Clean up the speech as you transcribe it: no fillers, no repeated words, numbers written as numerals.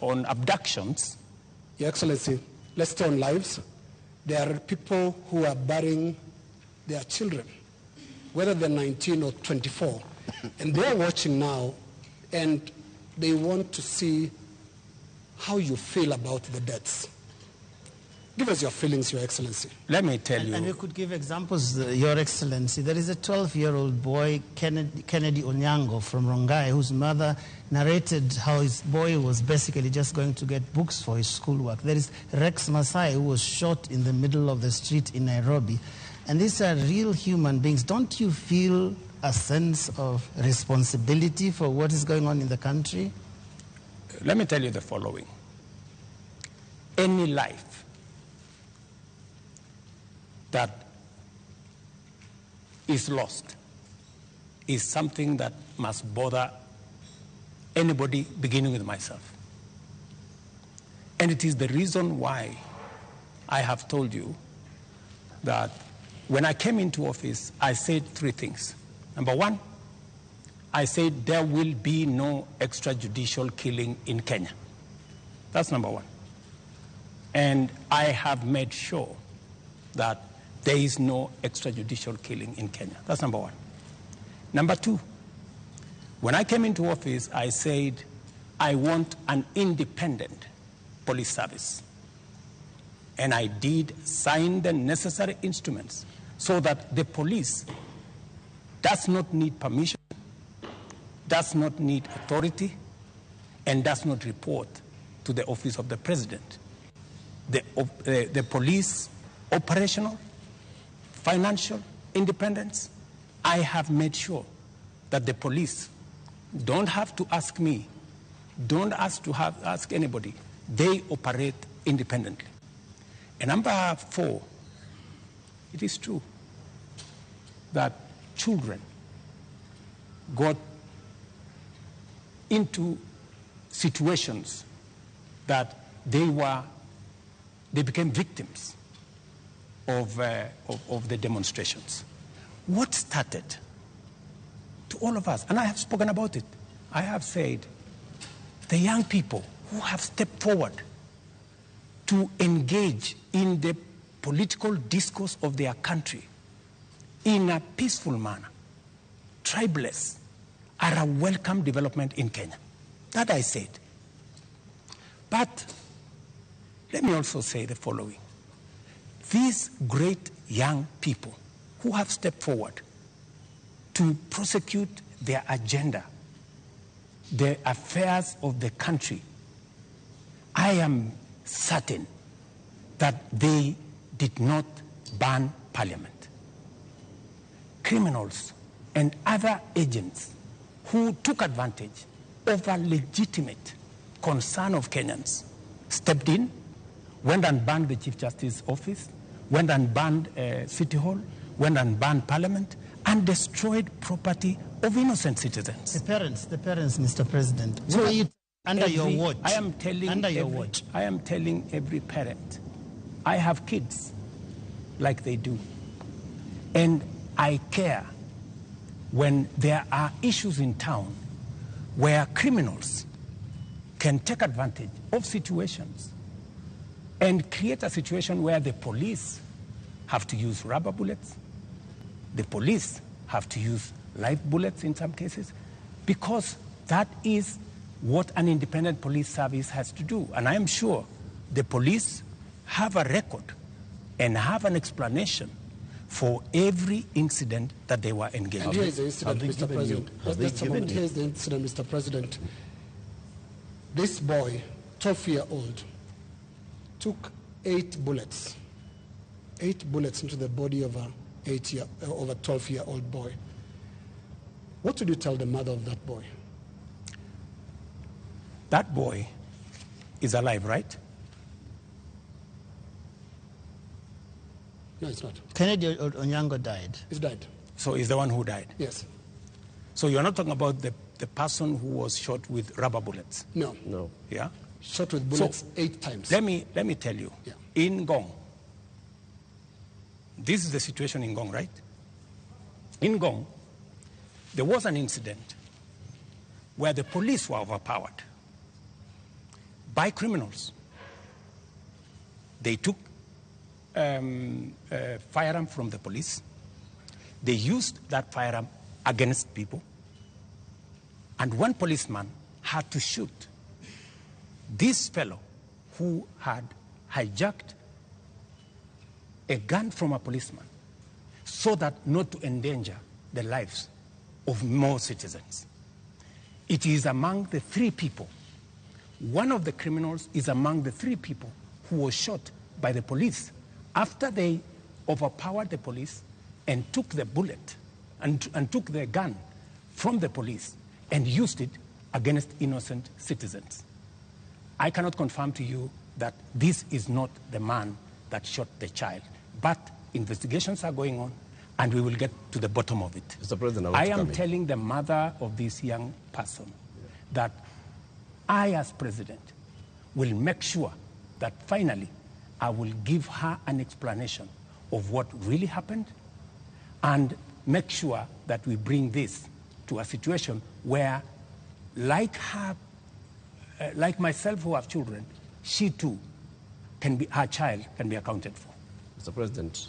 on abductions. Your Excellency, let's stay on lives. There are people who are burying their children, whether they're 19 or 24, and they're watching now, and they want to see how you feel about the deaths. Give us your feelings, Your Excellency. Let me tell you. And we could give examples, Your Excellency. There is a 12-year-old boy, Kennedy Onyango from Rongai, whose mother narrated how his boy was basically just going to get books for his schoolwork. There is Rex Masai, who was shot in the middle of the street in Nairobi. And these are real human beings. Don't you feel a sense of responsibility for what is going on in the country? Let me tell you the following. Any life that is lost is something that must bother anybody, beginning with myself. And it is the reason why I have told you that when I came into office, I said three things. Number one, I said there will be no extrajudicial killing in Kenya. That's number one. And I have made sure that there is no extrajudicial killing in Kenya. That's number one. Number two, when I came into office, I said I want an independent police service. And I did sign the necessary instruments so that the police does not need permission, does not need authority, and does not report to the office of the president. The police operational, financial independence, I have made sure that the police don't have to ask me, don't ask anybody. They operate independently. And number four, it is true that children got into situations that they became victims of the demonstrations. What started to all of us, and I have spoken about it, I have said the young people who have stepped forward to engage in the political discourse of their country in a peaceful manner, tribeless, are a welcome development in Kenya. That I said. But let me also say the following. These great young people who have stepped forward to prosecute their agenda, the affairs of the country, I am certain that they did not ban parliament. Criminals and other agents who took advantage of a legitimate concern of Kenyans stepped in, went and banned the Chief Justice's office, went and banned City Hall, went and banned Parliament, and destroyed property of innocent citizens. The parents, Mr. President. So under your watch. I am telling every parent, I have kids like they do. And I care when there are issues in town where criminals can take advantage of situations and create a situation where the police have to use rubber bullets, the police have to use live bullets in some cases, because that is what an independent police service has to do. And I am sure the police have a record and have an explanation for every incident that they were engaged in. And here is the incident, Mr. President. Here is the incident, Mr. President. This boy, 12-year-old, took 8 bullets into the body of a 12-year-old boy. What would you tell the mother of that boy? That boy is alive, right? No, it's not. Kennedy Onyango died. He's died. So he's the one who died? Yes. So you're not talking about the person who was shot with rubber bullets? No. No. Yeah? Shot with bullets 8 times. Let me tell you. Yeah. In Ngong, this is the situation in Ngong, right? In Ngong, there was an incident where the police were overpowered by criminals. They took firearm from the police. They used that firearm against people. And one policeman had to shoot this fellow who had hijacked a gun from a policeman so that not to endanger the lives of more citizens. It is among the three people. One of the criminals is among the three people who was shot by the police after they overpowered the police and took the bullet and took the gun from the police and used it against innocent citizens. I cannot confirm to you that this is not the man that shot the child, but investigations are going on and we will get to the bottom of it. Mr. President, I am telling the mother of this young person that I, as president, will make sure that finally I will give her an explanation of what really happened and make sure that we bring this to a situation where, like her, like myself who have children, she too can be, her child can be accounted for. Mr. President,